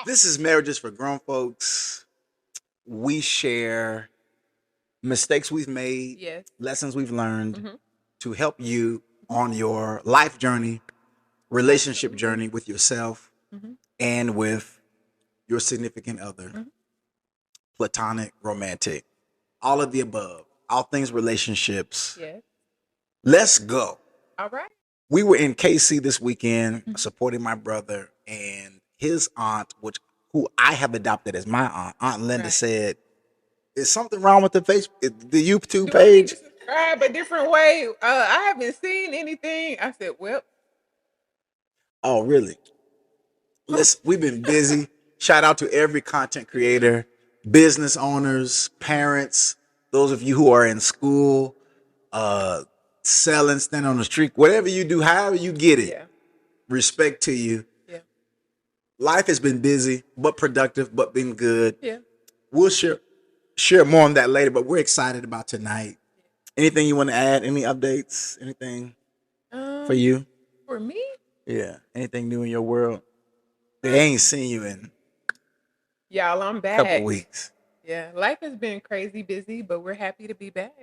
This is Marriages for Grown Folks. We share mistakes we've made, Yes. lessons we've learned Mm-hmm. to help you on your life journey, relationship Absolutely. journey with yourself Mm-hmm. and with your significant other, Mhm. platonic, romantic, all of the above, all things relationships. Yes. Let's go. All right. We were in KC this weekend Mhm. supporting my brother and his aunt, who I have adopted as my aunt. Aunt Linda Right. said, "Is something wrong with the YouTube Do I need to page?" subscribe a different way? I haven't seen anything. I said, well, Oh, really? Listen, we've been busy. Shout out to every content creator, business owners, parents, those of you who are in school, uh, selling, standing on the street, whatever you do, however you get it. yeah. Respect to you. Yeah. Life has been busy, but productive, but been good. Yeah. We'll share more on that later, but we're excited about tonight. Anything you want to add? Any updates? Anything for you? For me, Yeah. Anything new in your world? They ain't seen you in y'all, I'm a couple back. weeks. Yeah. Life has been crazy busy, but we're happy to be back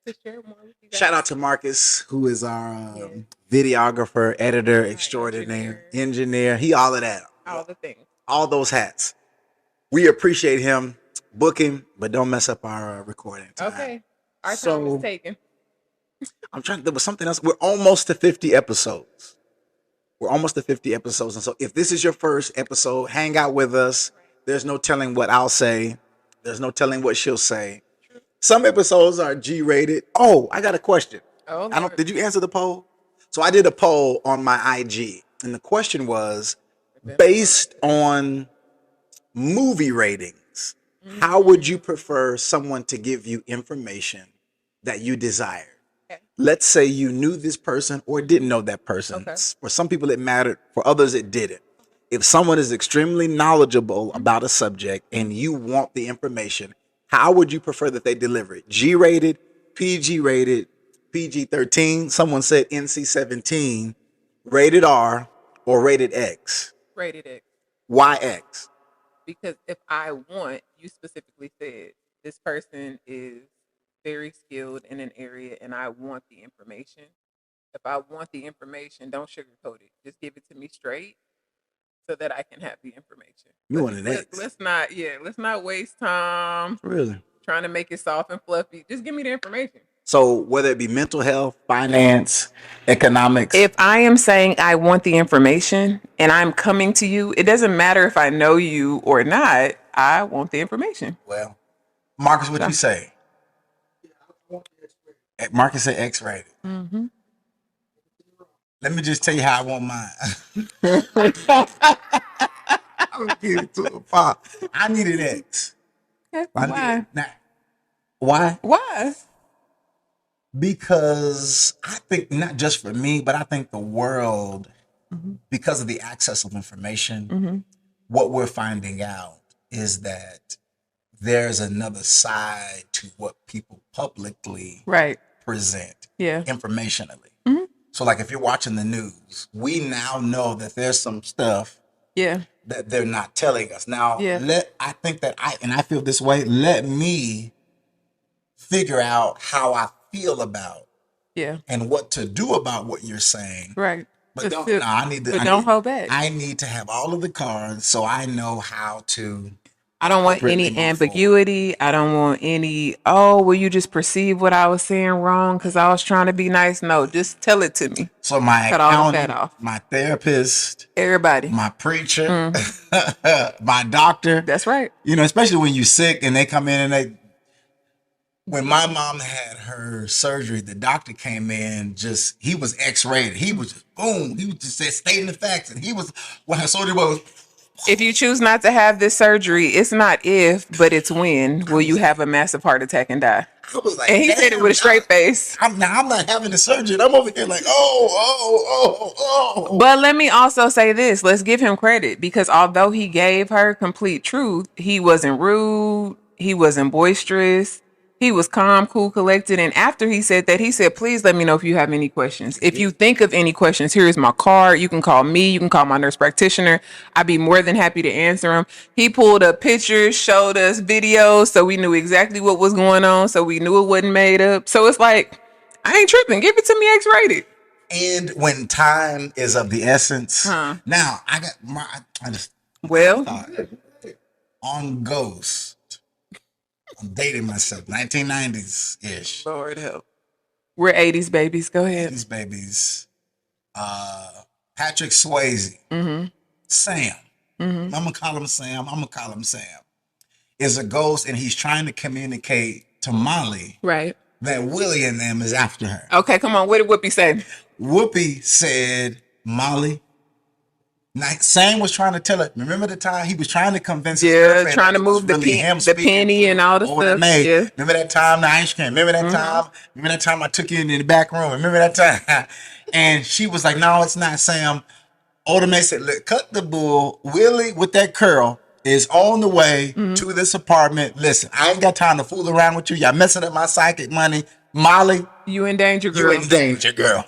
to share more with you guys. Shout out to Marcus, who is our Yeah. videographer, editor, Our extraordinaire, engineer. He all of that. all the things. All those hats. We appreciate him. Book him, but don't mess up our recording time. Okay. Our time So- is taken. I'm trying. There was something else. We're almost to 50 episodes. We're almost to 50 episodes, and so if this is your first episode, hang out with us. There's no telling what I'll say. There's no telling what she'll say. Some episodes are G-rated. Oh, I got a question. Oh, I don't. Lord. Did you answer the poll? So I did a poll on my IG, and the question was based on movie ratings. How would you prefer someone to give you information that you desire? Okay. Let's say you knew this person or didn't know that person. Okay. For some people, it mattered. For others, it didn't. If someone is extremely knowledgeable about a subject and you want the information, how would you prefer that they deliver it? G-rated, PG-rated, PG-13. Someone said NC-17, rated R, or rated X. Rated X. Why X? Because if I want, you specifically said this person is very skilled in an area and I want the information. If I want the information, don't sugarcoat it. Just give it to me straight so that I can have the information. You want an X? Let's not waste time Really? trying to make it soft and fluffy. Just give me the information. So whether it be mental health, finance, economics. If I am saying I want the information and I'm coming to you, it doesn't matter if I know you or not. I want the information. Well, Marcus, what you say? Marcus said X-rated. Mm-hmm. Let me just tell you how I want mine. I'm gonna give it to a pop. I needed X. Why? Why? Why? Because I think not just for me, but I think the world, because of the access of information, what we're finding out is that there's another side to what people publicly Right. present Yeah. informationally. So like if you're watching the news, we now know that there's some stuff Yeah. that they're not telling us. Now, Yeah. I think that I feel this way. Let me figure out how I feel about Yeah. and what to do about what you're saying. Right. But I need to. But don't hold back. I need to have all of the cards so I know how to. I don't want appropriately any move ambiguity. I don't want any, oh, will you just perceive what I was saying wrong because I was trying to be nice? No, just tell it to me. So my Cut all the accountant, fat off. my therapist, Everybody. my preacher, my doctor. That's right. You know, especially when you're sick and they come in and when my mom had her surgery, the doctor came in he was X-rated. He was just boom. He was just said stating the facts. And when her surgery was. If you choose not to have this surgery, it's not if, but it's when will you have a massive heart attack and die. I was like, And he said it with a straight face. I'm not having the surgery. And I'm over here like, oh. But let me also say this. Let's give him credit because although he gave her complete truth, he wasn't rude. He wasn't boisterous. He was calm, cool, collected. And after he said that, he said, please let me know if you have any questions. If you think of any questions, here is my card. You can call me. You can call my nurse practitioner. I'd be more than happy to answer them. He pulled up pictures, showed us videos, so we knew exactly what was going on. So we knew it wasn't made up. So it's like, I ain't tripping. Give it to me X-rated. And when time is of the essence, Huh. now I got my, I just Well, thought on Ghost. I'm dating myself, 1990s ish. Lord help. We're 80s babies. Go ahead. These babies. Patrick Swayze, Sam. I'm gonna call him Sam. Is a ghost, and he's trying to communicate to Molly Right. that Willie and them is after her. Okay, come on. What did Whoopi say? Whoopi said, Molly. Now, Sam was trying to tell her. Remember the time he was trying to convince his girlfriend Trying to that it was move the, really him the speaking penny and all the over stuff. the maid. Yeah. Remember that time the ice cream? Remember that time? Remember that time I took you in the back room? Remember that time? And she was like, no, it's not Sam. Older maid said, look, cut the bull. Willie with that curl is on the way to this apartment. Listen, I ain't got time to fool around with you. Y'all messing up my psychic money. Molly, You in danger, you girl. in danger, girl.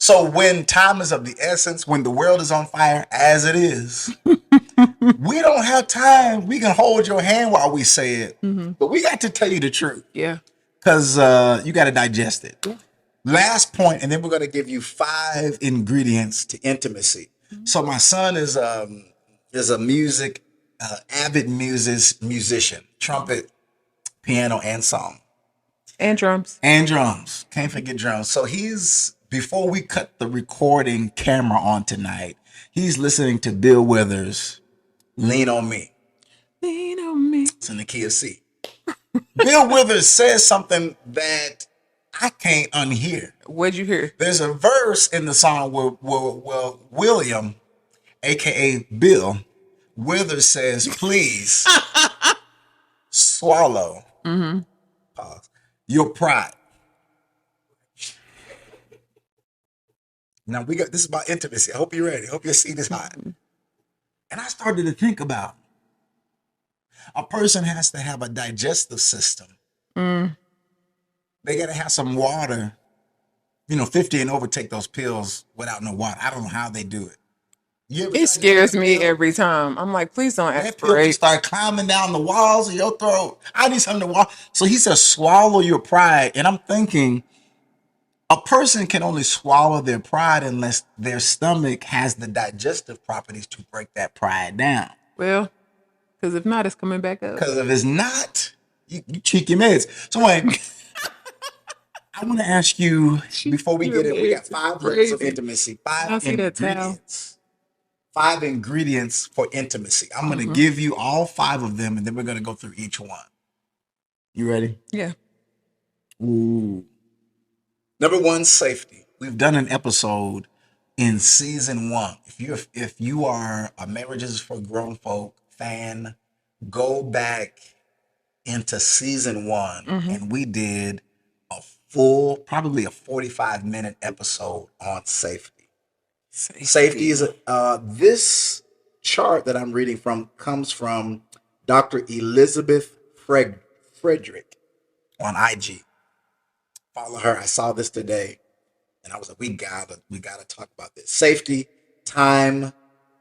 So when time is of the essence, when the world is on fire, as it is, we don't have time. We can hold your hand while we say it, but we got to tell you the truth Yeah. because you got to digest it. Last point, and then we're going to give you 5 ingredients to intimacy. So my son is a music avid musician, trumpet, piano, and song. And drums. And drums. Can't forget drums. So before we cut the recording camera on tonight, he's listening to Bill Withers' Lean on Me. Lean on me. It's in the key of C. Bill Withers says something that I can't unhear. What'd you hear? There's a verse in the song where William, aka Bill Withers, says, please swallow pause, your pride. Now this is about intimacy. I hope you're ready. I hope your seat is hot. And I started to think about a person has to have a digestive system. They got to have some water. 50 and over take those pills without no water. I don't know how they do it. It scares me every time. I'm like, please don't That pill just aspirate. start climbing down the walls of your throat. I need something to walk. So he says, swallow your pride. And I'm thinking, a person can only swallow their pride unless their stomach has the digestive properties to break that pride down. Well, because if not, it's coming back up. Because if it's not, you cheek your meds. So anyway, I want to ask you before we get in. We got 5 levels of intimacy. 5 I see that towel. ingredients. 5 ingredients for intimacy. I'm going to give you all 5 of them, and then we're going to go through each one. You ready? Yeah. Ooh. Number 1, safety. We've done an episode in season 1. If you are a Marriages for Grown Folk fan, go back into season 1, and we did a full, probably a 45-minute episode on safety. Safety is this chart that I'm reading from comes from Dr. Elizabeth Frederick on IG. Follow her. I saw this today, and I was like, we gotta talk about this. Safety, time,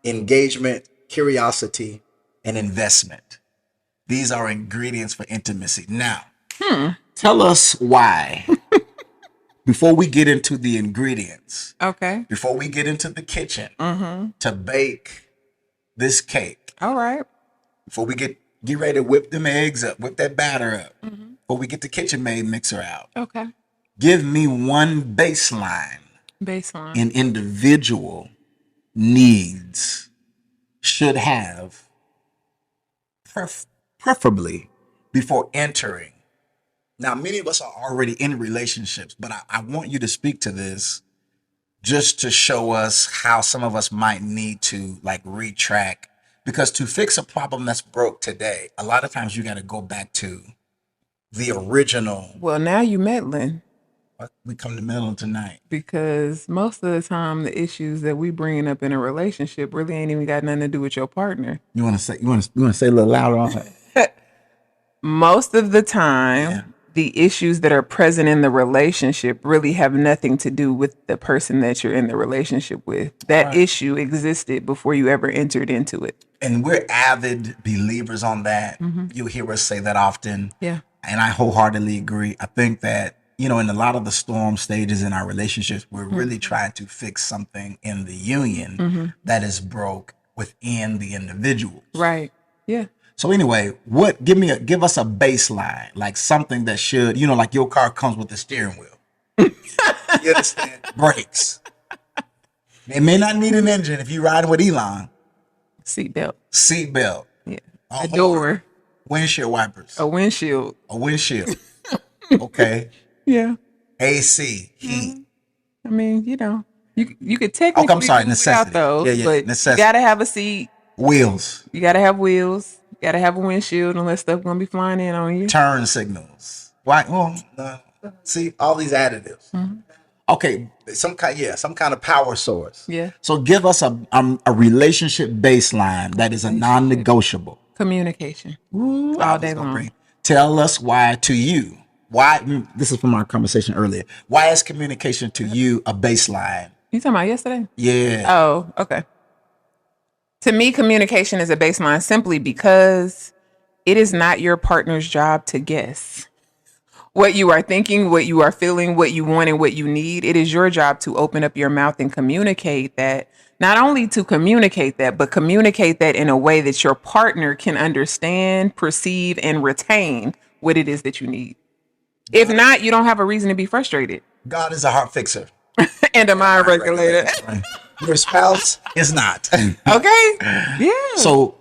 engagement, curiosity, and investment. These are ingredients for intimacy. Now, tell us why. Before we get into the ingredients, Okay. before we get into the kitchen to bake this cake, All right. before we get ready to whip them eggs up, whip that batter up, before we get the KitchenMaid mixer out, Okay. give me one baseline Baseline. an individual needs should have, preferably before entering. Now, many of us are already in relationships, but I want you to speak to this just to show us how some of us might need to retrack. Because to fix a problem that's broke today, a lot of times you got to go back to the original. Well, now you meddling We come to meddling tonight. because most of the time the issues that we bringing up in a relationship really ain't even got nothing to do with your partner. You want to say a little louder on it? Most of the time, the issues that are present in the relationship really have nothing to do with the person that you're in the relationship with. That issue existed before you ever entered into it. And we're avid believers on that. You'll hear us say that often. Yeah. And I wholeheartedly agree. I think that, in a lot of the storm stages in our relationships, we're really trying to fix something in the union that is broke within the individuals. Right. Yeah. So anyway, give us a baseline, like something that should, like your car comes with the steering wheel. You understand? Brakes. It may not need an engine if you're riding with Elon. Seatbelt. Yeah. A door. Windshield wipers. A windshield. Okay. Yeah. AC, heat. I mean, you could technically I'm sorry, do necessity. without those, but necessity. you gotta have a seat. Wheels. You gotta have wheels. You gotta have a windshield unless stuff gonna be flying in on you. Turn signals. Why? Well, see all these additives. Okay, some kind of power source. Yeah. So give us a relationship baseline that is a non-negotiable. Communication. Ooh, all day long. Tell us why to you. Why? This is from our conversation earlier. Why is communication to you a baseline? You talking about yesterday? Yeah. Oh, okay. To me, communication is a baseline simply because it is not your partner's job to guess what you are thinking, what you are feeling, what you want, and what you need. It is your job to open up your mouth and communicate that. Not only to communicate that, but communicate that in a way that your partner can understand, perceive, and retain what it is that you need. If not, you don't have a reason to be frustrated. God is a heart fixer. And a mind regulator. Right. Your spouse is not. Okay. Yeah. So,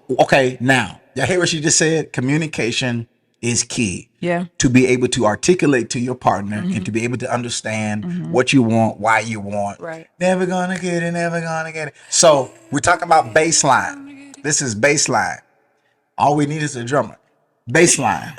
now, y'all hear what she just said? Communication is key. Yeah. To be able to articulate to your partner and to be able to understand what you want, why you want. Right. Never gonna get it. So, we're talking about baseline. This is baseline. All we need is a drummer. Baseline.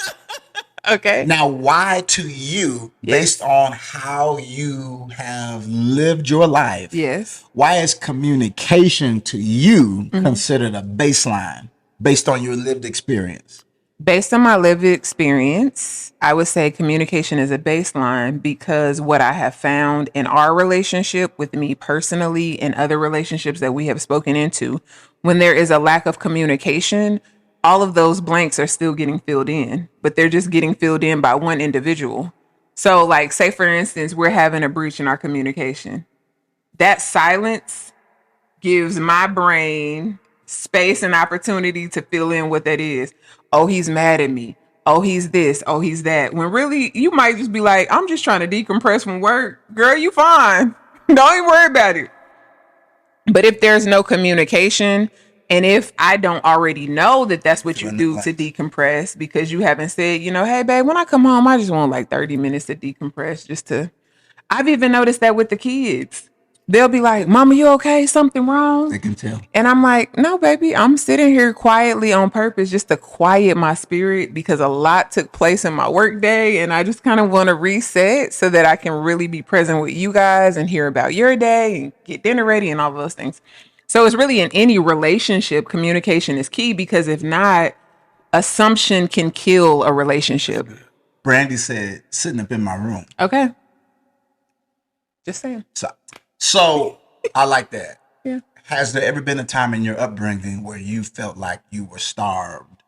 Okay. Now, why to you, based on how you have lived your life, Yes. why is communication to you considered a baseline based on your lived experience? Based on my lived experience, I would say communication is a baseline because what I have found in our relationship with me personally and other relationships that we have spoken into, when there is a lack of communication, all of those blanks are still getting filled in, but they're just getting filled in by one individual. So like, say for instance, we're having a breach in our communication. That silence gives my brain space and opportunity to fill in what that is. Oh, he's mad at me. Oh, he's this. Oh, he's that. When really you might just be like, I'm just trying to decompress from work. Girl, you fine. Don't even worry about it. But if there's no communication, and if I don't already know that that's what you do to decompress because you haven't said, hey, babe, when I come home, I just want like 30 minutes to decompress I've even noticed that with the kids. They'll be like, Mama, you okay? Something wrong? They can tell. And I'm like, no, baby, I'm sitting here quietly on purpose just to quiet my spirit because a lot took place in my work day. And I just kind of want to reset so that I can really be present with you guys and hear about your day and get dinner ready and all those things. So it's really in any relationship, communication is key because if not, assumption can kill a relationship. Brandy said, sitting up in my room. Okay. Just saying. So I like that. Yeah. Has there ever been a time in your upbringing where you felt like you were starved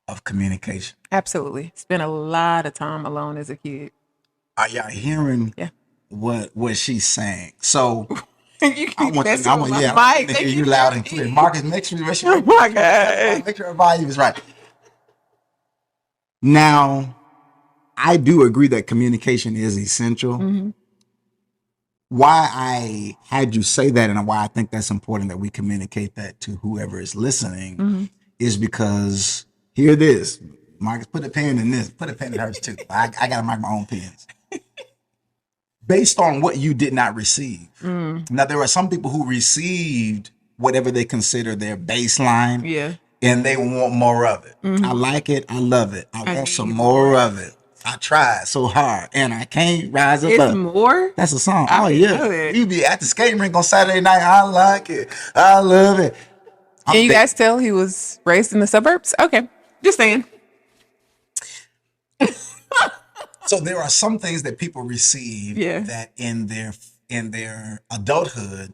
of communication? Absolutely. Spent a lot of time alone as a kid. Are y'all hearing what she's saying? So You I want to hear you loud and clear. Marcus, make sure Oh my God. make sure her volume is right. Now, I do agree that communication is essential. Why I had you say that and why I think that's important that we communicate that to whoever is listening is because here it is. Marcus, put a pen in this. Put a pen in hers too. I got to mark my own pens. Based on what you did not receive. Now, there are some people who received whatever they consider their baseline. Yeah. And they want more of it. I like it. I love it. I want some more of it. I tried so hard and I can't rise above. It's more? That's a song. I Oh, know yeah. it. You be at the skating rink on Saturday night. I like it. I love it. Can you guys tell he was raised in the suburbs? Okay. Just saying. So there are some things that people receive Yeah. that in their adulthood,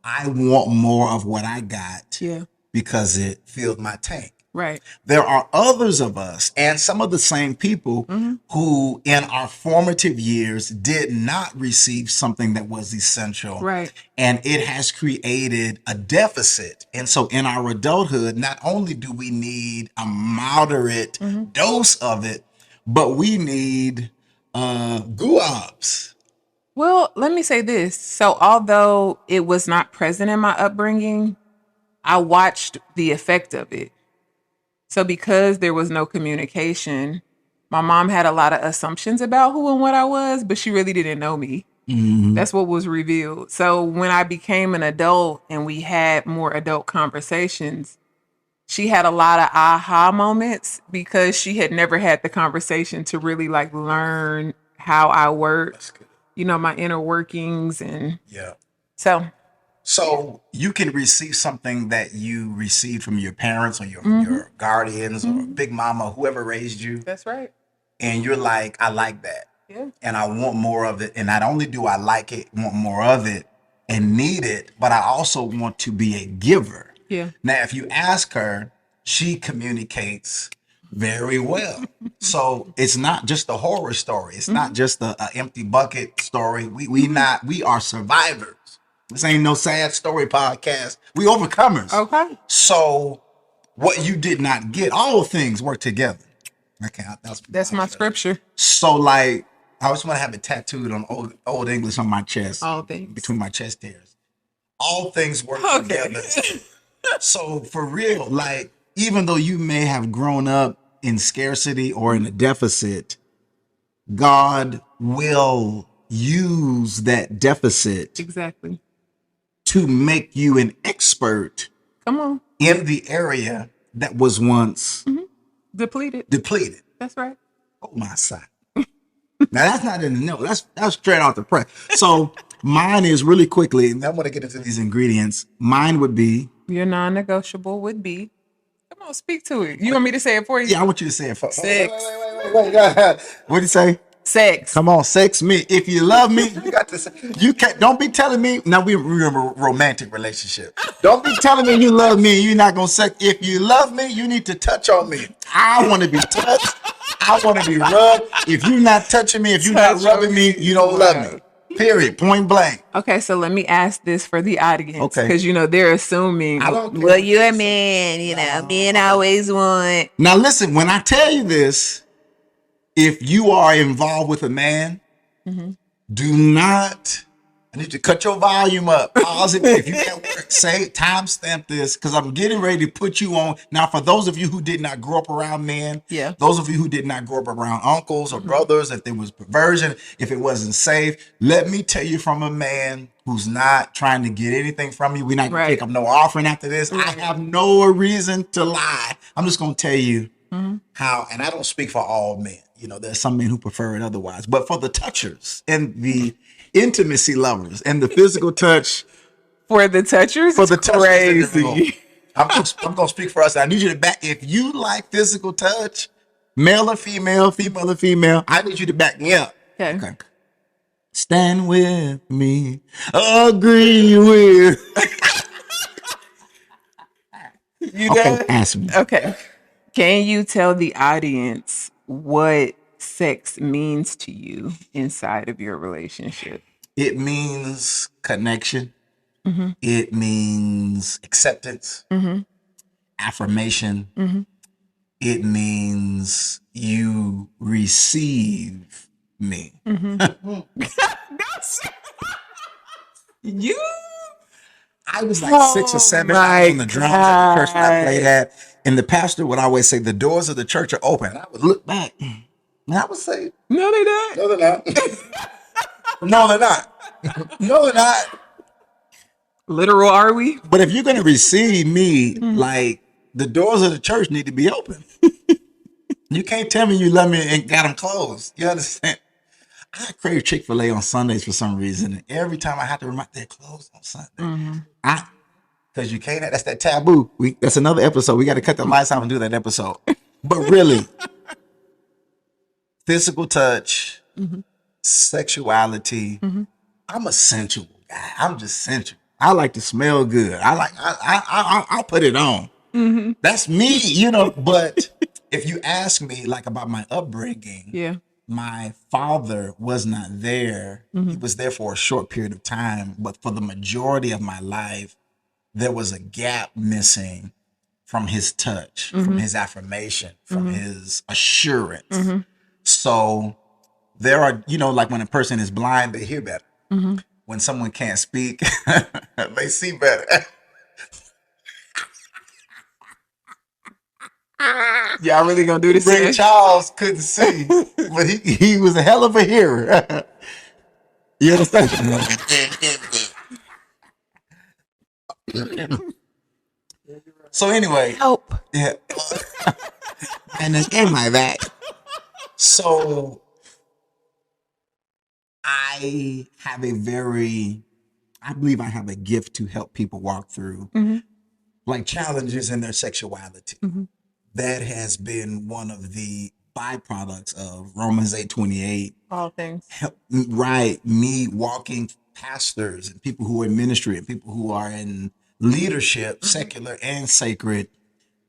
I want more of what I got Yeah. because it filled my tank. Right. There are others of us and some of the same people who in our formative years did not receive something that was essential. Right. And it has created a deficit. And so in our adulthood, not only do we need a moderate dose of it, but we need guabs. Well, let me say this. So, although it was not present in my upbringing, I watched the effect of it. So, because there was no communication, my mom had a lot of assumptions about who and what I was, but she really didn't know me. That's what was revealed. So, when I became an adult and we had more adult conversations, she had a lot of aha moments because she had never had the conversation to really like learn how I work, my inner workings. And Yeah. so, So you can receive something that you received from your parents or your guardians or big mama, whoever raised you, that's right. and you're like, I like that. Yeah. And I want more of it. And not only do I like it, want more of it and need it, but I also want to be a giver. Yeah. Now, if you ask her, she communicates very well. So it's not just a horror story. It's not just a empty bucket story. We are survivors. This ain't no sad story podcast. We overcomers. Okay. So what you did not get, all things work together. Okay, That's my scripture. So like, I just want to have it tattooed on old English on my chest, All things. between my chest hairs. All things work Okay. together. So for real, like, even though you may have grown up in scarcity or in a deficit, God will use that deficit Exactly. to make you an expert Come on. in the area that was once Depleted. depleted. That's right. Oh my side. Now that's not in the note. That's straight off the press. So mine is really quickly, and I want to get into these ingredients. Mine would be, Your non-negotiable would be. Come on, speak to it. You want me to say it for you? yeah, I want you to say it first. Sex. Wait. What'd you say? Sex. Come on, sex me. If you love me, you got to say, you can't, don't be telling me, now we're in a romantic relationship. Don't be telling me you love me and you're not going to sex. If you love me, you need to touch on me. I want to be touched. I want to be rubbed. If you're not touching me, if you're not Touch rubbing on me, you don't love me. Period. Point blank. Okay, so let me ask this for the audience. Okay. Because, they're assuming, I don't care well, what you're they a man, men always want. Now listen, when I tell you this, if you are involved with a man, do not, I need you to cut your volume up. Pause it. If you at work, say, timestamp this, because I'm getting ready to put you on. Now, for those of you who did not grow up around men, Yeah. those of you who did not grow up around uncles or brothers, if there was perversion, if it wasn't safe, let me tell you from a man who's not trying to get anything from you. We're not going to Right. take up no offering after this. I have no reason to lie. I'm just going to tell you how, and I don't speak for all men. There's some men who prefer it otherwise, but for the touchers and the intimacy lovers and the physical touch, For the touchers, for the it's touchers in the room, crazy. I'm going to speak for us. I need you to back. If you like physical touch, male or female, female or female, I need you to back me up. Okay. Stand with me, agree with. You Okay, done? ask me. Okay. Can you tell the audience what sex means to you inside of your relationship? It means connection. It means acceptance, affirmation. It means you receive me. You? I was like 6 or 7 I was on the drums at the church that I played at, and the pastor would always say, "The doors of the church are open." And I would look back, and I would say, No, they don't. "No, they're not. No, they're not. No, they're not." Literal, are we? But if you're going to receive me, like, the doors of the church need to be open. You can't tell me you love me and got them closed. You understand? I crave Chick-fil-A on Sundays for some reason. And every time I have to remind, they're closed on Sunday. Because you can't, that's that taboo. That's another episode. We got to cut the lights off and do that episode. But really, physical touch, Mhm. sexuality. Mhm. I'm a sensual guy. I'm just sensual. I like to smell good. I'll put it on. Mhm. That's me, you know. But if you ask me like about my upbringing, Yeah. my father was not there. He Mhm. was there for a short period of time, but for the majority of my life, there was a gap missing from his touch, from Mhm. his affirmation, from Mhm. his assurance. Mhm. So there are, you know, like when a person is blind, they hear better. Mhm. When someone can't speak, they see better. Y'all really gonna do this Ray today? Charles couldn't see, but he was a hell of a hearer. You understand? So anyway, Help. yeah, and in my back. So I have a very, I believe I have a gift to help people walk through Mhm. like challenges in their sexuality. Mhm. That has been one of the byproducts of Romans 8:28. All things. Right, me walking pastors and people who are in ministry and people who are in leadership, secular and sacred,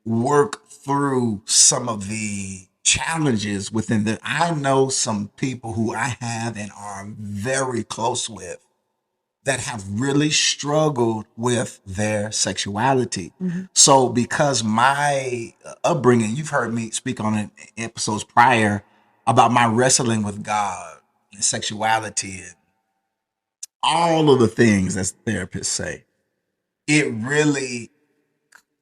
work through some of the challenges within the. I know some people who I have and are very close with that have really struggled with their sexuality. Mhm. So, because my upbringing, you've heard me speak on it in episodes prior about my wrestling with God and sexuality and all of the things that therapists say. It really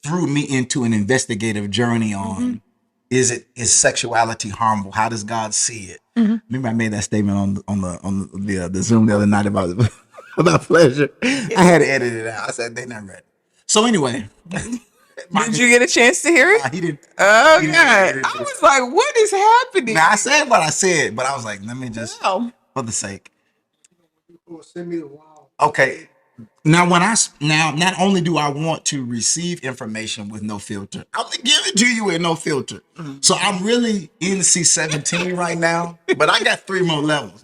threw me into an investigative journey Mhm. on is sexuality harmful? How does God see it? Mhm. Remember, I made that statement on the Zoom the other night about about pleasure. I had to edit it out. I said they not ready. So anyway, Did you get a chance to hear it? he didn't. Oh He didn't God! edit I it. was like, "What is happening?" Now I said what I said, but I was like, let me just Wow. for the sake. Okay. Now, now not only do I want to receive information with no filter, I'm gonna give it to you with no filter. So I'm really in C17 right now, but I got 3 more levels.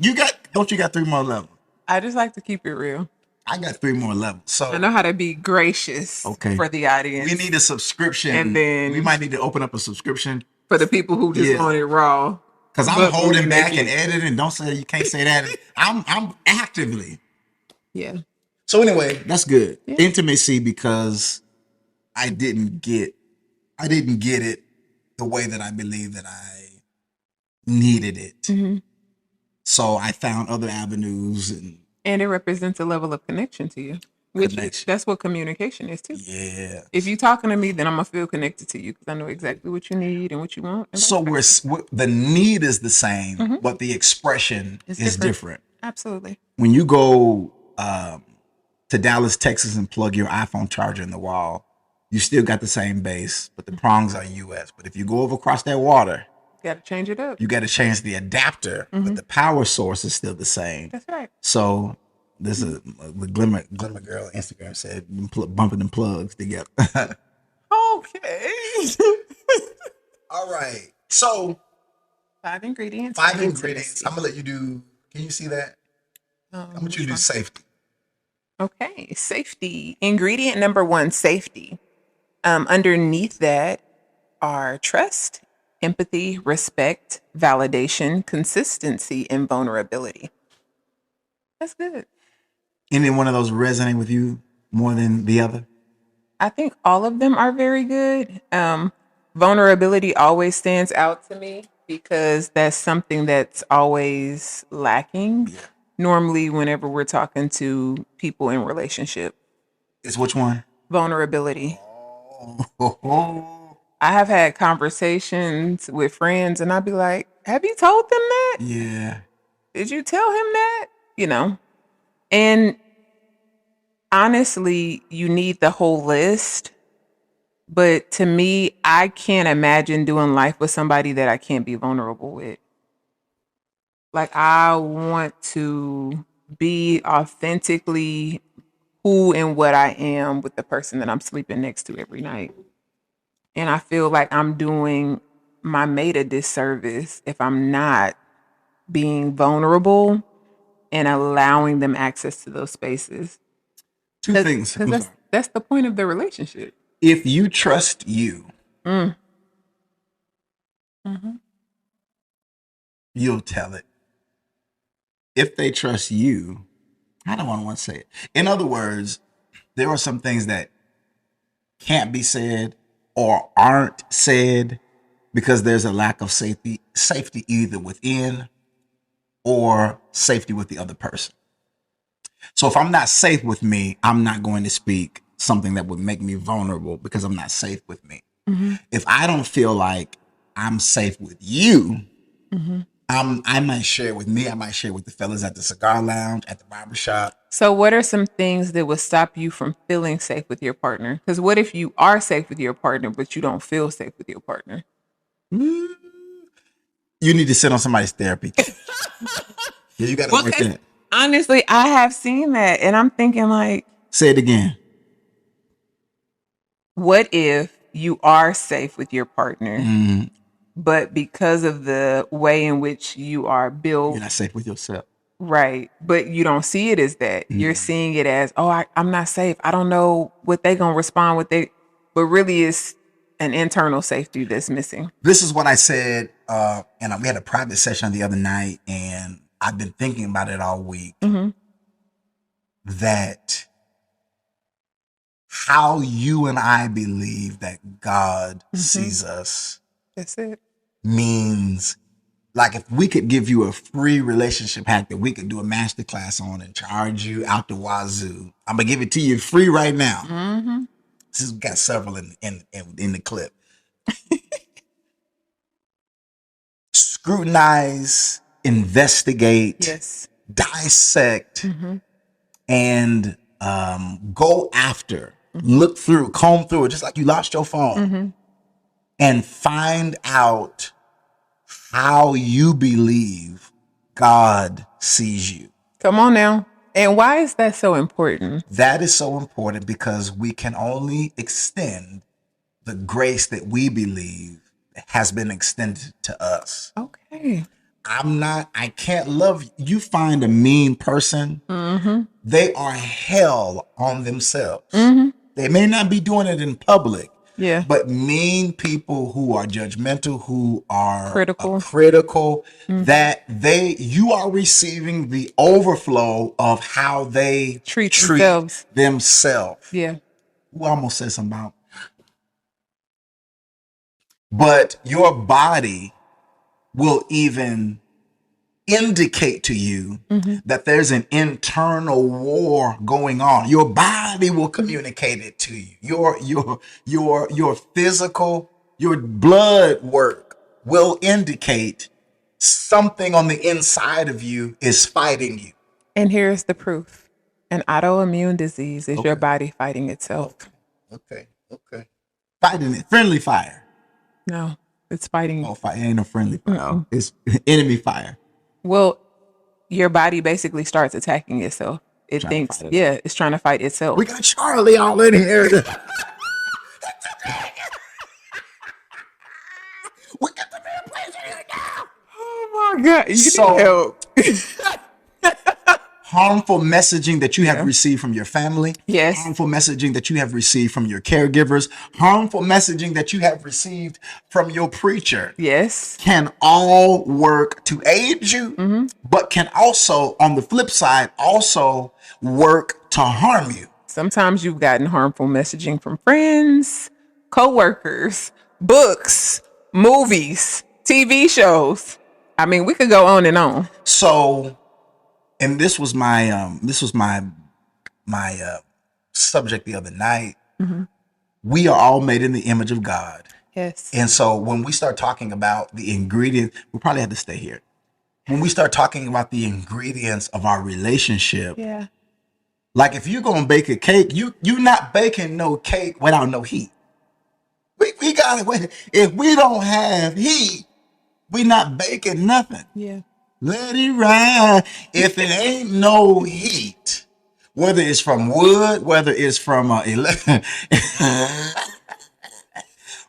Don't you got 3 more levels? I just like to keep it real. I got 3 more levels. I So know how to be gracious okay, for the we audience, need a subscription. and We then might need to open up a subscription. for the people who just Yeah. want it raw. Cause I'm But holding booty back and naked. editing. Don't say you can't say that. I'm actively. Yeah. So anyway, that's good. Yeah. Intimacy because I didn't get I didn't get it the way that I believe that I needed it. Mhm. So I found other avenues and And it represents a level of connection to you, which connection. that's what communication is too. Yeah. If you're talking to me, then I'm gonna feel connected to you because I know exactly what you need and what you want. And So vice versa. the need is the same, Mhm. but the expression It's is different. different. Absolutely. When you go to Dallas, Texas, and plug your iPhone charger in the wall, you still got the same base, but the prongs are US. But if you go over across that water, Got to change it up. you got to change the adapter, but the power source is still the same. That's right. So this is the Glimmer Girl on Instagram said bumping them plugs together. Okay. All right. So 5 ingredients. 5 ingredients. I'm gonna let you do. Can you see that? I'm gonna let you Which do one? safety. Okay, safety. Ingredient number 1, safety. Underneath that are trust, empathy, respect, validation, consistency, and vulnerability. That's good. Any one of those resonate with you more than the other? I think all of them are very good. Vulnerability always stands out to me because that's something that's always lacking. Yeah. Normally, whenever we're talking to people in relationship, It's which one? vulnerability. Oh, I have had conversations with friends, and I'd be like, "Have you told them that? yeah. Did you tell him that?" You know, and honestly, you need the whole list. But to me, I can't imagine doing life with somebody that I can't be vulnerable with. Like, I want to be authentically who and what I am with the person that I'm sleeping next to every night. And I feel like I'm doing my mate a disservice if I'm not being vulnerable and allowing them access to those spaces. Two things. Because that's the point of the relationship. If you trust you, you'll tell it. If they trust you, I don't want to say it. In other words, there are some things that can't be said or aren't said because there's a lack of safety either within or safety with the other person. So if I'm not safe with me, I'm not going to speak something that would make me vulnerable because I'm not safe with me. If I don't feel like I'm safe with you, I might share it with me. I might share it with the fellas at the cigar lounge, at the barbershop. So what are some things that would stop you from feeling safe with your partner? Because what if you are safe with your partner, but you don't feel safe with your partner? You need to sit on somebody's therapy. You got to work that. Honestly, I have seen that, and I'm thinking like, say it again. What if you are safe with your partner, but because of the way in which you are built, you're not safe with yourself? Right. But you don't see it as that. You're seeing it as, I'm not safe. I don't know what they going to respond with. But really it's an internal safety that's missing. This is what I said. And we had a private session the other night, and I've been thinking about it all week. That how you and I believe that God sees us. That's it. Means, like, if we could give you a free relationship hack that we could do a masterclass on and charge you out the wazoo, I'm gonna give it to you free right now. This we got several in the clip. Scrutinize, investigate, dissect, and go after, look through, comb through it, just like you lost your phone, and find out how you believe God sees you. Come on now. And why is that so important? That is so important because we can only extend the grace that we believe has been extended to us. Okay. I can't love you. Find a mean person, they are hell on themselves. They may not be doing it in public, but mean people who are judgmental, who are critical, that you are receiving the overflow of how they treat themselves. Yeah. Who almost said something about, but your body will even indicate to you that there's an internal war going on. Your body will communicate it to you. Your physical, your blood work will indicate something on the inside of you is fighting you. And here's the proof. An autoimmune disease is your body fighting itself. Okay. Fighting it. Friendly fire. No, it's fighting. It ain't no friendly fire. It's enemy fire. Well, your body basically starts attacking itself. It thinks, it's trying to fight itself. We got Charlie all in here. We got the man place in here now. Oh my God. You need help. Harmful messaging that you have received from your family. Yes. Harmful messaging that you have received from your caregivers. Harmful messaging that you have received from your preacher. Yes. Can all work to aid you, but can also, on the flip side, also work to harm you. Sometimes you've gotten harmful messaging from friends, coworkers, books, movies, TV shows. I mean, we could go on and on. So, and this was my subject the other night. We are all made in the image of God. Yes. And so when we start talking about the ingredients, we probably have to stay here. When we start talking about the ingredients of our relationship, like if you're gonna bake a cake, you're not baking no cake without no heat. We gotta, if we don't have heat, we not baking nothing. Yeah. Let it ride. If it ain't no heat, whether it's from wood, whether it's from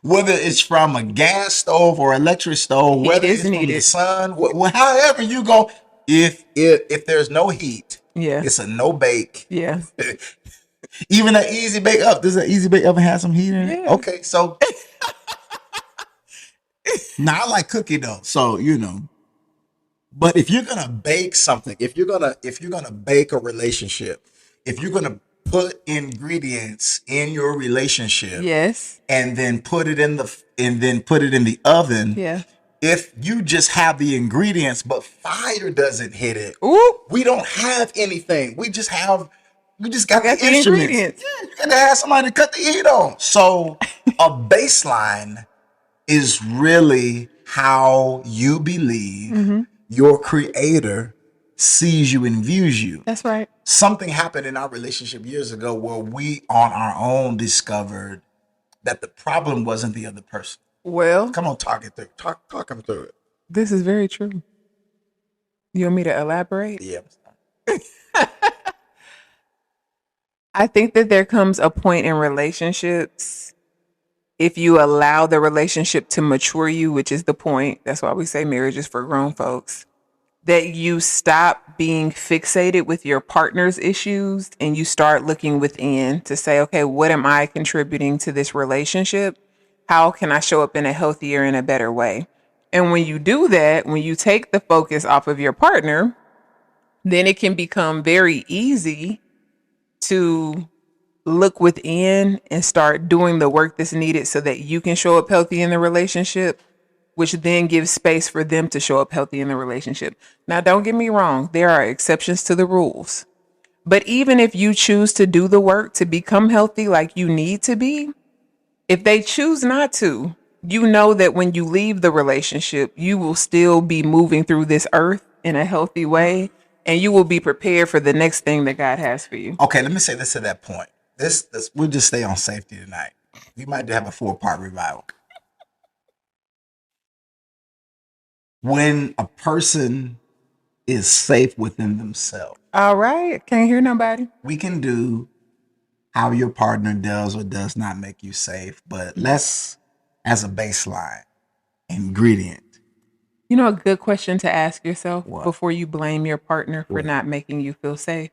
Whether it's from a gas stove or electric stove, Heat whether is it's from the needed. sun, however you go, if there's no heat, Yeah. it's a no bake. Yeah. Even an easy bake up. Does an easy bake oven have some heat in it? Yeah. Okay, so now I like cookie dough, so But if you're gonna bake something, if you're gonna bake a relationship, if you're gonna put ingredients in your relationship, Yes. and then put it in the oven, Yeah. if you just have the ingredients but fire doesn't hit it, Ooh. we don't have anything. We just got Got the the instruments. ingredients. Yeah, you gotta have somebody to cut the heat on. So a baseline is really how you believe your creator sees you and views you. That's right. Something happened in our relationship years ago where we on our own discovered that the problem wasn't the other person. Well, Come on, talk it through. Talk him through it. this is very true. You want me to elaborate? Yeah. I think that there comes a point in relationships, if you allow the relationship to mature you, which is the point, that's why we say marriage is for grown folks, that you stop being fixated with your partner's issues and you start looking within to say, okay, what am I contributing to this relationship? How can I show up in a healthier and a better way? And when you do that, when you take the focus off of your partner, then it can become very easy to look within and start doing the work that's needed so that you can show up healthy in the relationship, which then gives space for them to show up healthy in the relationship. Now, don't get me wrong, there are exceptions to the rules. But even if you choose to do the work to become healthy like you need to be, if they choose not to, you know that when you leave the relationship, you will still be moving through this earth in a healthy way, and you will be prepared for the next thing that God has for you. Okay, let me say this to that point. This we'll just stay on safety tonight. We might have a 4-part revival. When a person is safe within themselves, All right. Can't hear nobody. we can do how your partner does or does not make you safe, but let's, as a baseline ingredient. You know, a good question to ask yourself What? before you blame your partner for What? not making you feel safe.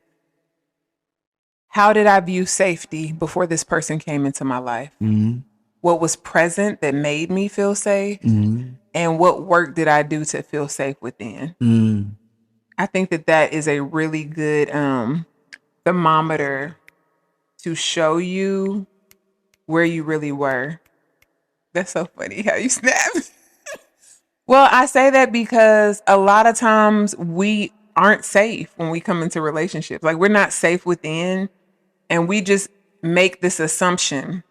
How did I view safety before this person came into my life? Mm-hmm. What was present that made me feel safe? Mm-hmm. And what work did I do to feel safe within? Mm-hmm. I think that that is a really good thermometer to show you where you really were. That's so funny how you snap. Well, I say that because a lot of times we aren't safe when we come into relationships. Like, we're not safe within, and we just make this assumption.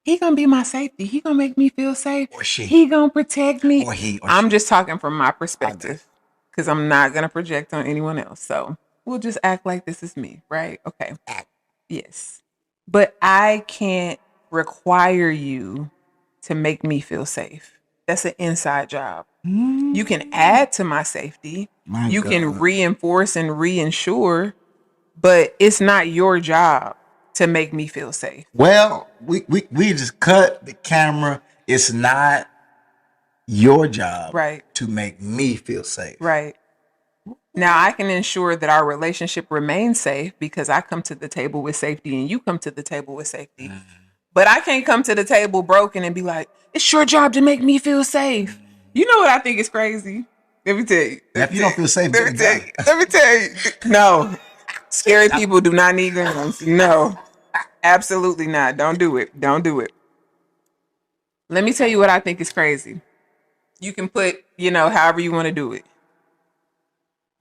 He gonna be my safety. He gonna make me feel safe. Or she. He gonna protect me. Or he. Or I'm she. just talking from my perspective because I'm not gonna project on anyone else. So we'll just act like this is me, right? Okay. Act. Yes. But I can't require you to make me feel safe. That's an inside job. You can add to my safety. My You God. can reinforce and reinsure, but it's not your job to make me feel safe. Well, we just cut the camera. It's not your job Right. to make me feel safe. Right. Now, I can ensure that our relationship remains safe because I come to the table with safety and you come to the table with safety. But I can't come to the table broken and be like, it's your job to make me feel safe. You know what I think is crazy? Let me tell you. If you don't feel safe, Let me get tell it you. Let me tell you. No. Scary people do not need guns. No. Absolutely not. Don't do it. Don't do it. Let me tell you what I think is crazy. You can put, however you want to do it.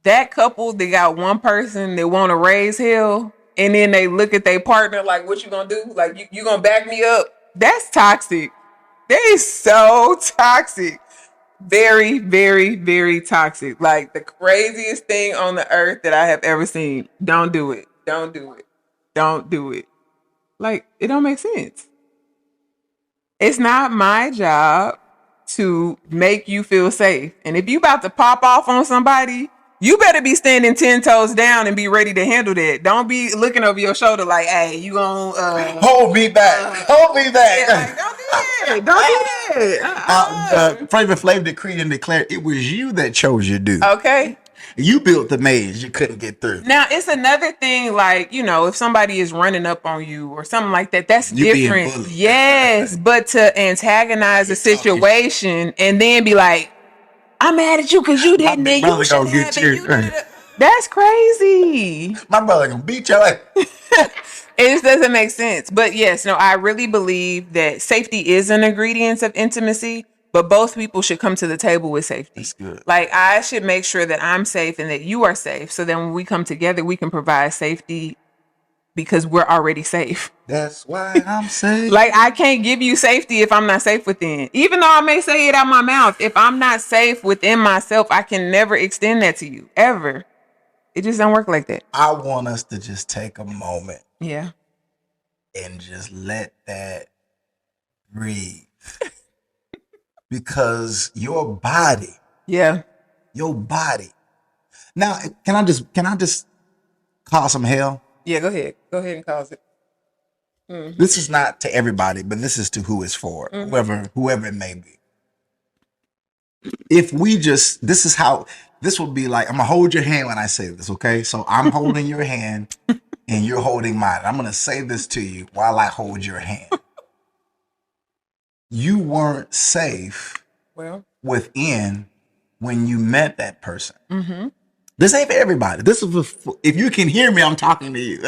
That couple, they got one person that want to raise hell, and then they look at their partner like, what you gonna do? Like, you gonna back me up? That's toxic. That is so toxic. Very, very, very toxic. Like the craziest thing on the earth that I have ever seen. Don't do it. Don't do it. Don't do it. Like, it don't make sense. It's not my job to make you feel safe. And if you about to pop off on somebody, you better be standing 10 toes down and be ready to handle that. Don't be looking over your shoulder like, hey, you gonna Hold me back. Hold me back. yeah, like, don't do that. Don't do that. Flavor Flav decreed and declared it was you that chose your dude. Okay. You built the maze you couldn't get through. Now it's another thing, like, you know, if somebody is running up on you or something like that, that's You being different. bullied. Yes, but to antagonize the situation and then be like, "I'm mad at you because you didn't. big You brother should gonna have get it. you." You did it." That's crazy. My brother gonna beat your ass. It just doesn't make sense. But yes, no, I really believe that safety is an ingredient of intimacy, but both people should come to the table with safety. That's good. Like, I should make sure that I'm safe and that you are safe. So then when we come together, we can provide safety because we're already safe. That's why I'm safe. Like, I can't give you safety if I'm not safe within. Even though I may say it out my mouth, if I'm not safe within myself, I can never extend that to you, ever. It just don't work like that. I want us to just take a moment Yeah. and just let that breathe. Because your body. Yeah. Now, can I just cause some hell? Yeah, go ahead. Go ahead and cause it. This is not to everybody, but this is to who it's for, whoever it may be. If we just, this will be like, I'm gonna hold your hand when I say this, okay? So I'm holding your hand and you're holding mine. I'm gonna say this to you while I hold your hand. You weren't safe Well, within when you met that person. This ain't for everybody. This is if you can hear me, I'm talking to you.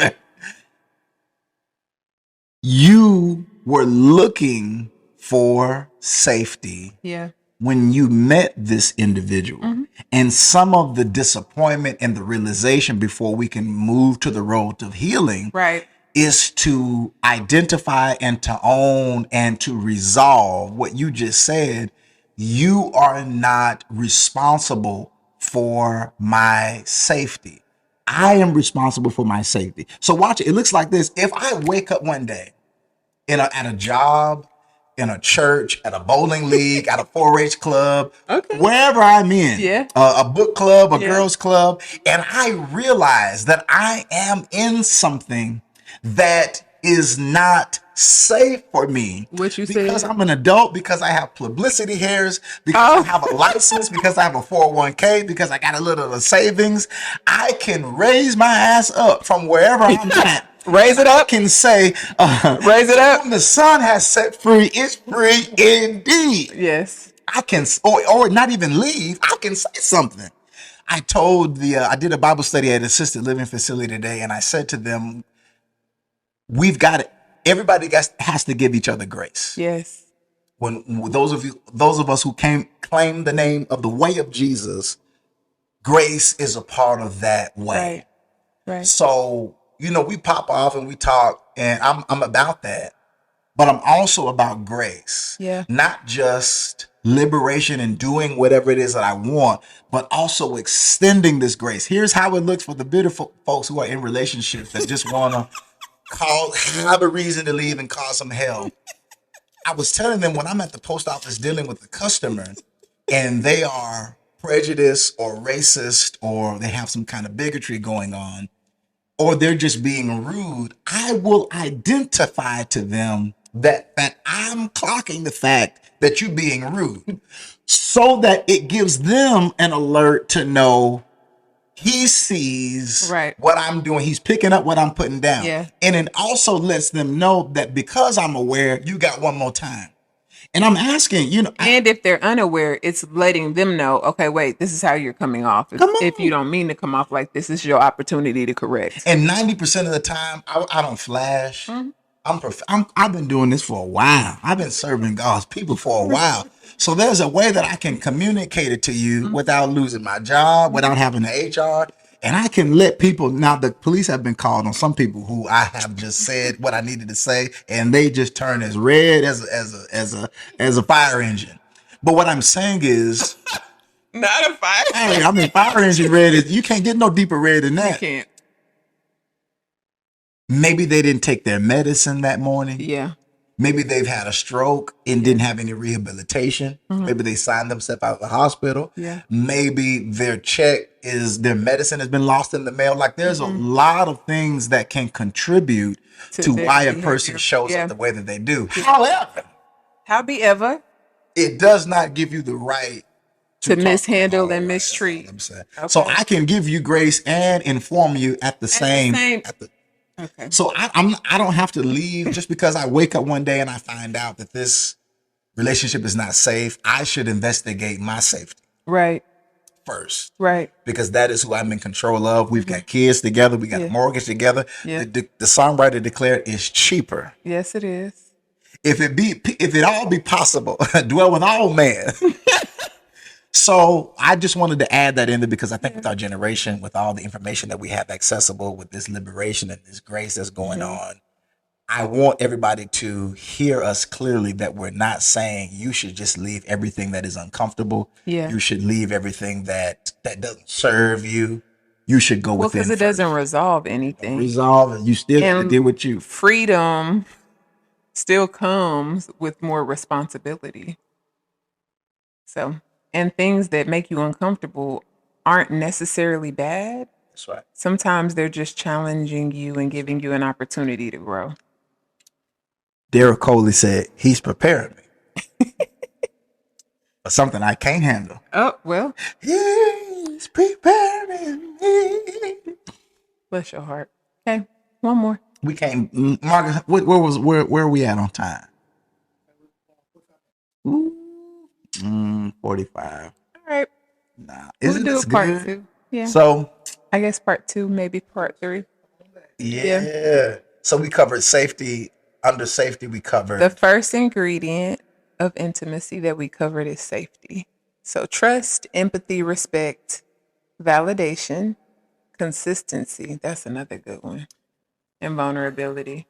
You were looking for safety yeah. when you met this individual. And some of the disappointment and the realization before we can move to the road of healing Right. is to identify and to own and to resolve what you just said. You are not responsible for my safety. I am responsible for my safety. So watch it. It looks like this. If I wake up one day at a job, in a church, at a bowling league, at a 4-H club, wherever I'm in, Yeah. a book club, a girls club, and I realize that I am in something that is not safe for me. What you because said? I'm an adult, because I have publicity hairs, because I have a license, because I have a 401k, because I got a little of savings, I can raise my ass up from wherever I'm at. Raise it up. Can say, Raise it up. whom the Son has set free is free indeed. Yes. I can, or not even leave. I can say something. I told I did a Bible study at an assisted living facility today, and I said to them, we've got it. Everybody has to give each other grace. Yes. When those of us who claim the name of the way of Jesus, grace is a part of that way. Right. So, we pop off and we talk, and I'm about that, but I'm also about grace. Yeah. Not just liberation and doing whatever it is that I want, but also extending this grace. Here's how it looks for the beautiful folks who are in relationships that just want to have a reason to leave and cause some hell. I was telling them when I'm at the post office dealing with the customer and they are prejudiced or racist or they have some kind of bigotry going on or they're just being rude, I will identify to them that I'm clocking the fact that you're being rude so that it gives them an alert to know he sees what I'm doing. He's picking up what I'm putting down. Yeah. And it also lets them know that because I'm aware, you got one more time. And I'm asking, and if they're unaware, it's letting them know, okay, wait, this is how you're coming off. If you don't mean to come off like this is your opportunity to correct. And 90% of the time, I don't flash. I've been doing this for a while. I've been serving God's people for a while. So there's a way that I can communicate it to you without losing my job, without having the HR. And I can let people, now the police have been called on some people who I have just said what I needed to say, and they just turn as red as a fire engine. But what I'm saying is, not a fire. Hey, I mean, fire engine red is, you can't get no deeper red than that. You can't. Maybe they didn't take their medicine that morning. Yeah. Maybe they've had a stroke and didn't have any rehabilitation. Maybe they signed themselves out of the hospital. Yeah. Maybe their medicine has been lost in the mail. Like there's a lot of things that can contribute to why a person shows up the way that they do. However, it does not give you the right to talk mishandle about and it, right? That's all mistreat. I'm saying. So Okay. I can give you grace and inform you at the At the same. same. At the Okay. so I don't have to leave just because I wake up one day and I find out that this relationship is not safe. I should investigate my safety Right. first Right. because that is who I'm in control of. We've got kids together. We got Yeah. a mortgage together. Yeah. The songwriter declared it's cheaper Yes, it is. if it all be possible, dwell with all men. So I just wanted to add that in there because I think with our generation, with all the information that we have accessible, with this liberation and this grace that's going on, I want everybody to hear us clearly that we're not saying you should just leave everything that is uncomfortable. Yeah. You should leave everything that doesn't serve you. You should go Well, within because it first. doesn't resolve anything. Resolve and you still have to And deal with you. freedom still comes with more responsibility. So, and things that make you uncomfortable aren't necessarily bad. That's right. Sometimes they're just challenging you and giving you an opportunity to grow. Derek Coley said, he's preparing me for something I can't handle. Oh, well, He's preparing me. bless your heart. Okay, one more. We came, Margaret, where are we at on time? Ooh, 45. All right. Nah, We'll isn't do this a part good? 2. Yeah. So, I guess part 2, maybe part 3. yeah. So we covered safety. Under safety, we covered The first ingredient of intimacy that we covered is safety. So trust, empathy, respect, validation, consistency. That's another good one. And vulnerability.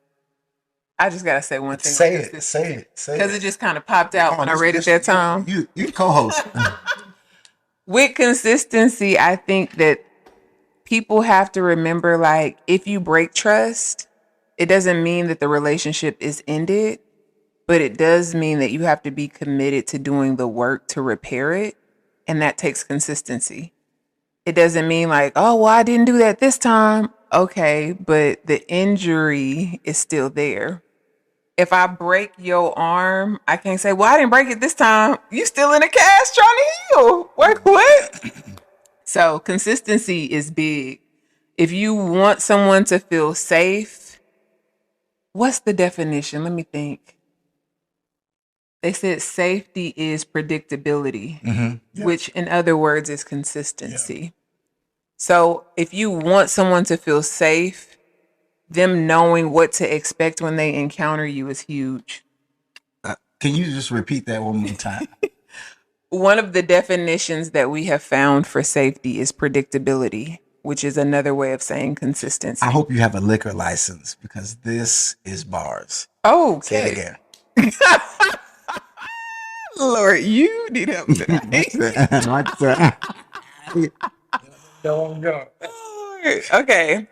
I just gotta say one thing. say it. Because it just kind of popped out when I read it that time. You co-host. With consistency, I think that people have to remember, like, if you break trust, it doesn't mean that the relationship is ended, but it does mean that you have to be committed to doing the work to repair it. And that takes consistency. It doesn't mean like, oh, well, I didn't do that this time. Okay, but the injury is still there. If I break your arm, I can't say, well, I didn't break it this time. You still in a cast trying to heal. What? So consistency is big. If you want someone to feel safe, what's the definition? Let me think. They said safety is predictability, which in other words is consistency. So if you want someone to feel safe, them knowing what to expect when they encounter you is huge. Can you just repeat that one more time? One of the definitions that we have found for safety is predictability, which is another way of saying consistency. I hope you have a liquor license because this is bars. Oh, Say it okay. again. Lord, you need help tonight. Okay.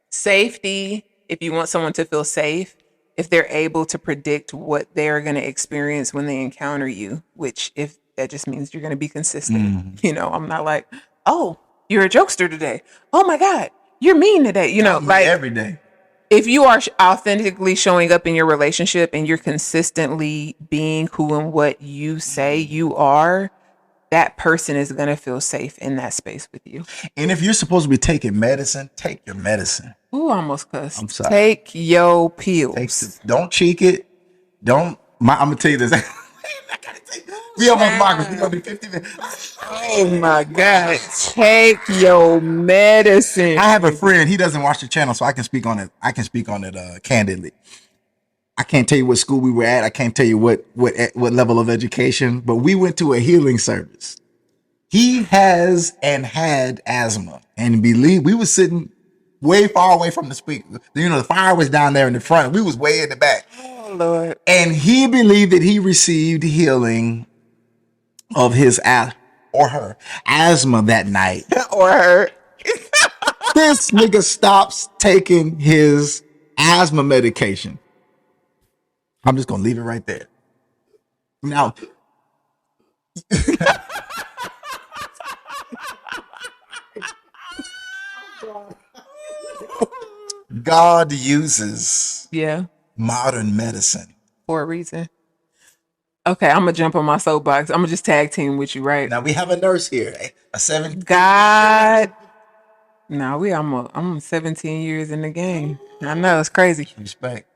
Safety, if you want someone to feel safe, if they're able to predict what they're going to experience when they encounter you, which if that just means you're going to be consistent. You know, I'm not like, oh, you're a jokester today. Oh my God, you're mean today. You know, like every day. if you are authentically showing up in your relationship and you're consistently being who and what you say you are, that person is going to feel safe in that space with you. And if you're supposed to be taking medicine, take your medicine. Ooh, I almost cussed. I'm sorry. Take your pills. Don't cheek it. I'm gonna tell you this. We almost Marcus. We gonna be 50 minutes. Oh my God. Take your medicine. I have a friend. He doesn't watch the channel, so I can speak on it. Candidly. I can't tell you what school we were at. I can't tell you what level of education, but we went to a healing service. He has and had asthma, and we were sitting way far away from the speaker. You know, the fire was down there in the front. We was way in the back. Oh Lord. And he believed that he received healing of his or her asthma that night. Or her. This nigga stops taking his asthma medication. I'm just gonna leave it right there. Now, God uses Yeah. modern medicine For a reason. Okay, I'm gonna jump on my soapbox. I'm gonna just tag team with you, right? Now we have a nurse here, a 7. God. No, I'm 17 years in the game. I know it's crazy. Respect.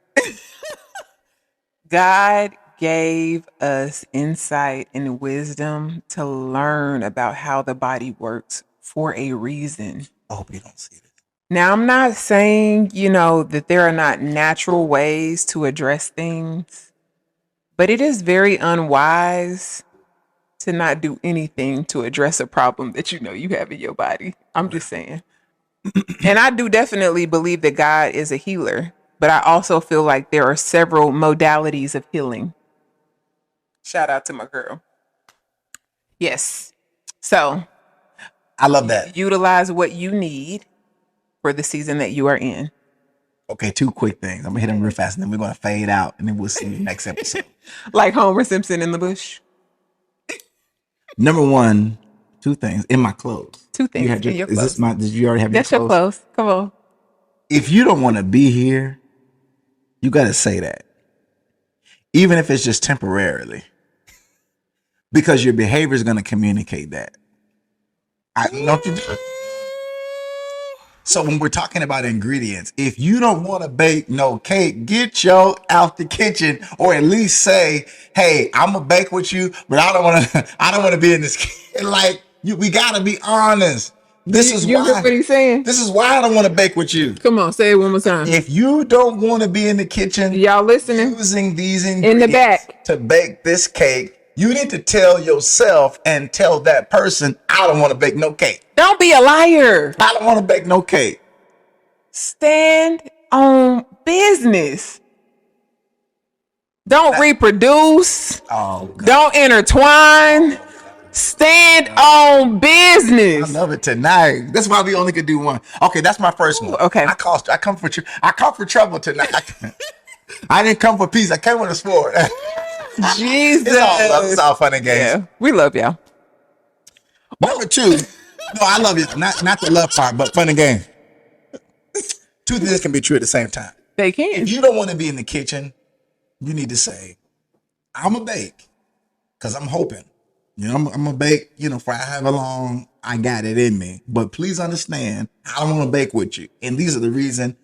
God gave us insight and wisdom to learn about how the body works for a reason. I hope you don't see this. Now, I'm not saying, that there are not natural ways to address things, but it is very unwise to not do anything to address a problem that you have in your body. I'm just saying. And I do definitely believe that God is a healer, but I also feel like there are several modalities of healing. Shout out to my girl. Yes. So I love that. utilize what you need for the season that you are in. Okay, 2 quick things. I'm gonna hit them real fast, and then we're gonna fade out, and then we'll see you next episode. Like Homer Simpson in the bush. Number 1, 2 things in my clothes. 2 things You had in your is this clothes. did you already have That's your your clothes? clothes. Come on. If you don't want to be here, you got to say that, even if it's just temporarily, because your behavior is going to communicate that. Don't you? So when we're talking about ingredients, if you don't want to bake no cake, get your out the kitchen, or at least say, "Hey, I'm gonna bake with you, but I don't want to. I don't want to be in this." Like we gotta be honest. This is You why. get what he's saying? This is why I don't want to bake with you. Come on, say it one more time. If you don't want to be in the kitchen, Y'all listening? using these In ingredients the back. to bake this cake, you need to tell yourself and tell that person, "I don't want to bake no cake. Don't be a liar. I don't want to bake no cake." Stand on business. Don't reproduce. Oh, God. Don't intertwine. Stand on I business. love it tonight. That's why we only could do one. Okay, that's my first one. Okay. I come for trouble tonight. I didn't come for peace. I came with a sword. Jesus. It's all fun and games. Yeah, we love y'all. Number 2. No, I love it. Not the love part, but fun and game. 2 things can be true at the same time. They can. If you don't want to be in the kitchen, you need to say, "I'm a bake," because I'm hoping. I'm gonna bake, for however long I got it in me. But please understand, I don't want to bake with you. And these are the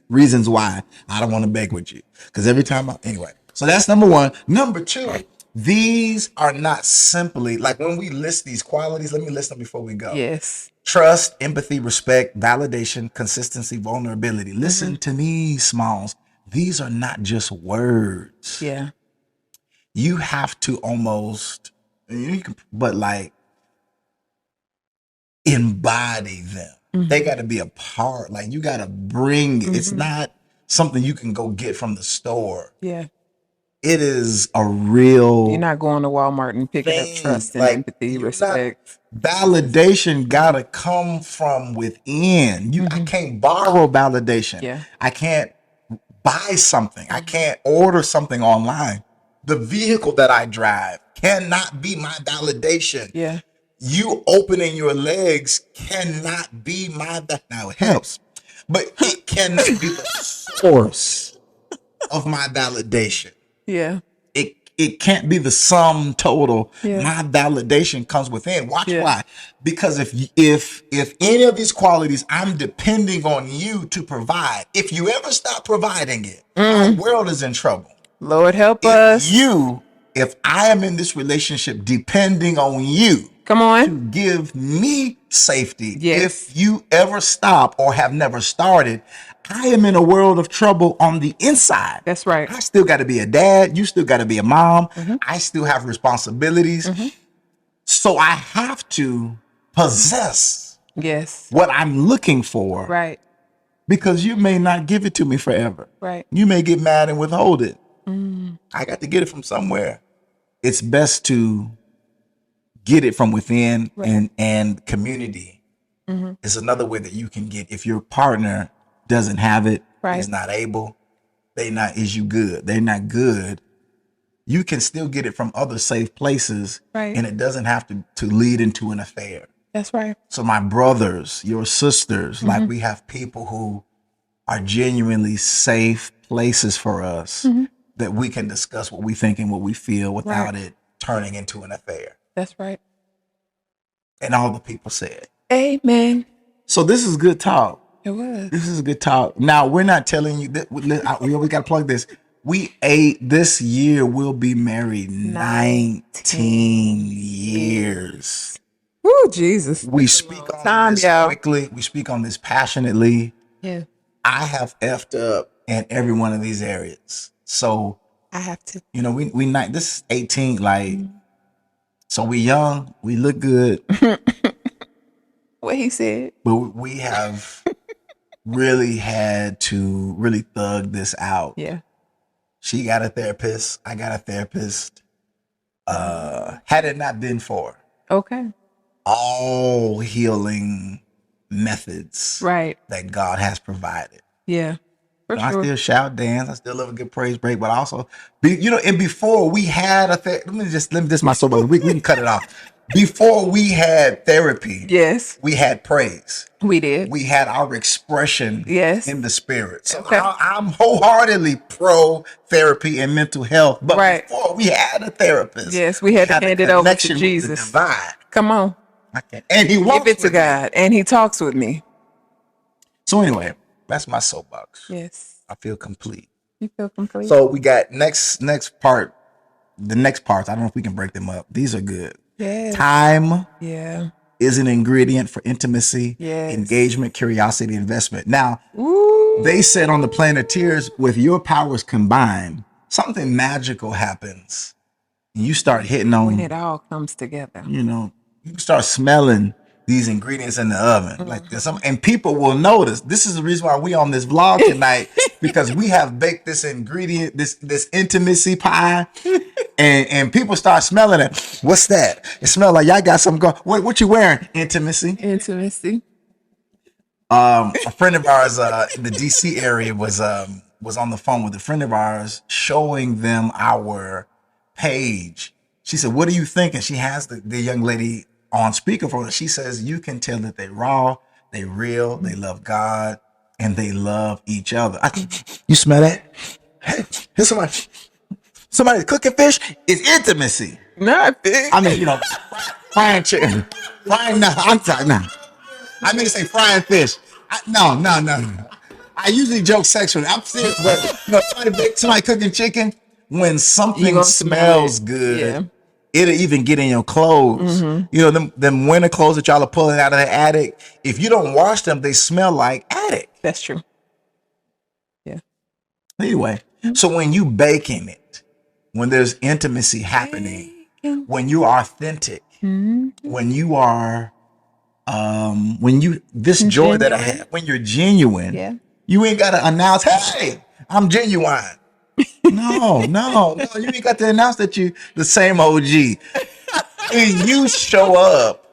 reasons why I don't want to bake with you. Because every time anyway. So that's number 1. Number 2, these are not simply like when we list these qualities, let me list them before we go. Yes. Trust, empathy, respect, validation, consistency, vulnerability. Listen to me, Smalls. These are not just words. Yeah. You have to almost, but like embody them. They got to be a part. Like you got to bring it. It's not something you can go get from the store. Yeah. It is a real You're not going to Walmart and picking up thing. trust and Like, empathy, you're not- respect. validation gotta come from within. I can't borrow validation. Yeah. I can't buy something. I can't order something online. The vehicle that I drive cannot be my validation. Yeah. You opening your legs cannot be my now it helps, but it cannot be the source of my validation. Yeah. It can't be the sum total. Yeah. My validation comes within. Watch Yeah. why. Because if any of these qualities I'm depending on you to provide, if you ever stop providing it, our world is in trouble. Lord help us. If I am in this relationship depending on you Come on. give me safety, Yes. if you ever stop or have never started, I am in a world of trouble on the inside. That's right. I still got to be a dad. You still got to be a mom. I still have responsibilities. So I have to possess Yes. what I'm looking for, Right. because you may not give it to me forever. Right. You may get mad and withhold it. I got to get it from somewhere. It's best to get it from within, and community is another way that you can get. If your partner doesn't have it, Right. is not able, they're not good, you can still get it from other safe places, Right. and it doesn't have to lead into an affair. That's right. So my brothers, your sisters, like we have people who are genuinely safe places for us that we can discuss what we think and what we feel without it turning into an affair. That's right. And all the people said. Amen. So this is good talk. It was. This is a good talk. Now, we're not telling you that we always got to plug this. This year we'll be married 19 years. Woo, Jesus. We speak on time, this y'all. quickly. We speak on this passionately. Yeah. I have effed up in every one of these areas. So, I have to. you know, we not, this is 18, like, so we young, we look good, What he said. but we have really had to really thug this out. Yeah. She got a therapist. I got a therapist. Had it not been for Okay. all healing methods Right. that God has provided. Yeah. For I sure. still shout, dance. I still love a good praise break, but also, and before we had let me this my soapbox. We can cut it off. Before we had therapy, Yes. we had praise. We did. We had our expression Yes. in the spirit. So Okay. I'm wholeheartedly pro therapy and mental health. But Right. before we had a therapist, Yes, we had to a hand it over to connection with the Jesus. divine. Come on. And he walks Give it to with me. God. And he talks with me. So anyway, that's my soapbox. Yes. I feel complete. You feel complete? So we got next part. The next parts, I don't know if we can break them up. These are good. Yes. Time Yeah. is an ingredient for intimacy, Yes. engagement, curiosity, investment. Now, Ooh. they said on the Planeteers, with your powers combined, something magical happens. You start hitting When on, it all comes together. you start smelling these ingredients in the oven. Like there's some, and people will notice. This is the reason why we on this vlog tonight, because we have baked this ingredient, this intimacy pie, and people start smelling it. What's that? It smells like y'all got something going. What you wearing? Intimacy. Intimacy. A friend of ours in the DC area was on the phone with a friend of ours, showing them our page. She said, "What do you think?" And she has the young lady on speakerphone. She says, "You can tell that they raw, they real, they love God, and they love each other." You smell that? Hey, here's somebody cooking fish is intimacy. Not big. I mean, frying chicken, frying. No, I'm sorry, no. I mean to say frying fish. No. I usually joke sexually. I'm serious, but somebody cooking chicken, when You something gonna smell smells it. good, Yeah. it'll even get in your clothes. Them winter clothes that y'all are pulling out of the attic. If you don't wash them, they smell like attic. That's true. Yeah. Anyway, so when you baking it, when there's intimacy happening, when you're authentic, when you are this joy that I genuine. have, when you're genuine, Yeah. you ain't gotta announce, "Hey, I'm genuine." No, you ain't got to announce that you the same OG. And you show up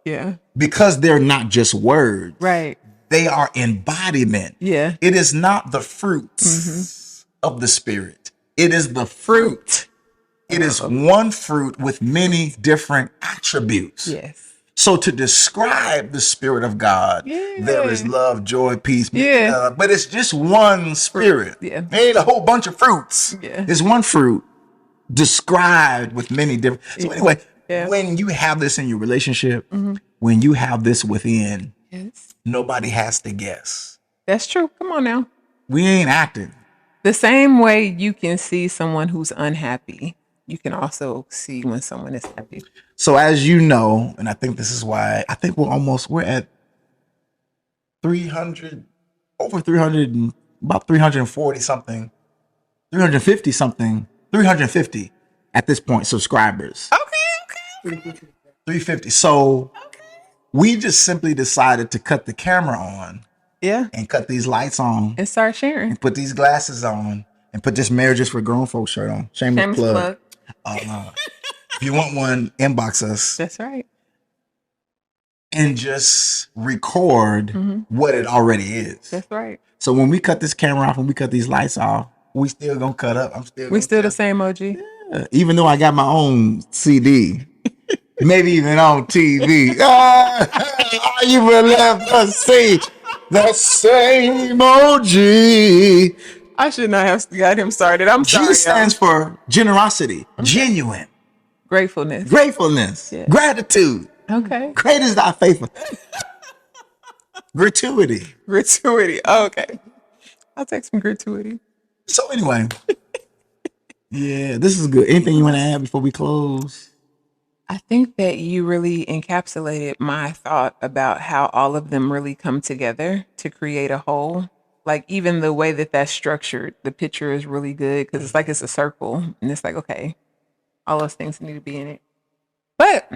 Yeah. because they're not just words. Right. They are embodiment. Yeah. It is not the fruits of the spirit. It is the fruit. It is one fruit with many different attributes. Yes. So to describe the spirit of God, there is love, joy, peace. Yeah. But it's just one spirit. Yeah. There ain't a whole bunch of fruits. Yeah. It's one fruit described with many different. So anyway, Yeah. when you have this in your relationship, when you have this within, Yes. nobody has to guess. That's true. Come on now. We ain't acting. The same way you can see someone who's unhappy, you can also see when someone is happy. So as you know, and I think this is why I think we're at 300, over 300, and about 340 something, 350 something, 350 at this point subscribers. Okay. 350. So we just simply decided to cut the camera on Yeah. and cut these lights on And start sharing. and put these glasses on and put this Marriages for Grown Folks shirt on. Shameless Shameless plug. plug. If you want one, inbox us That's right. and just record what it already is. That's right. So when we cut this camera off, when we cut these lights off, we still gonna cut up. We still the same OG. Even though I got my own CD, maybe even on TV. All you will ever see the same OG. I should not have got him started. I'm sorry. G stands for generosity, genuine. Gratefulness. Gratefulness. Yeah. Gratitude. Okay. Great is thy faithfulness. Gratuity. Gratuity. Oh, okay. I'll take some gratuity. So anyway, yeah, this is good. Anything you want to add before we close? I think that you really encapsulated my thought about how all of them really come together to create a whole. Like even the way that that's structured, the picture is really good because it's like it's a circle, and it's like okay, all those things need to be in it. But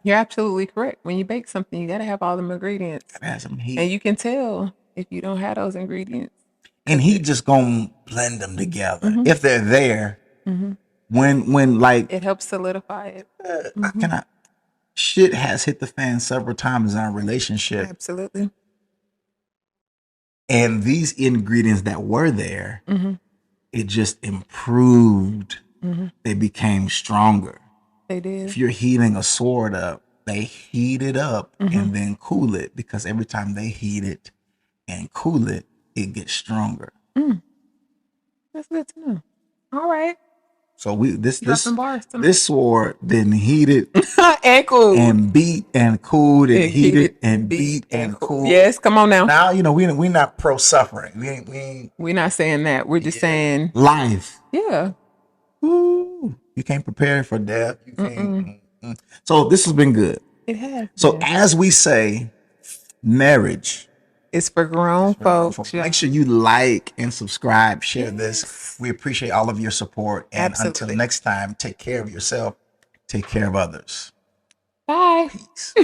you're absolutely correct. When you bake something, you got to have all them ingredients, Gotta have some heat. and you can tell if you don't have those ingredients. And he just gonna blend them together Mm-hmm. if they're there. When like It helps solidify it. shit has hit the fan several times in our relationship, Absolutely. and these ingredients that were there, Mm-hmm. it just improved. They became stronger. They did. If you're heating a sword up, they heat it up and then cool it, because every time they heat it and cool it, it gets stronger. That's good to know. All right. So this Dropping bars tonight. this sword been heated And cool. and beat and cooled and And heated and beat and cooled. Yes, come on now. Now we not pro suffering. We ain't We're not saying that. We're just saying, life. yeah. Ooh, you can't prepare for death. You can't. So this has been good. It has. So as we say, marriage. It's for grown folks. Make sure you like and subscribe, share this. We appreciate all of your support. And Absolutely. until next time, take care of yourself, take care of others. Bye. Peace.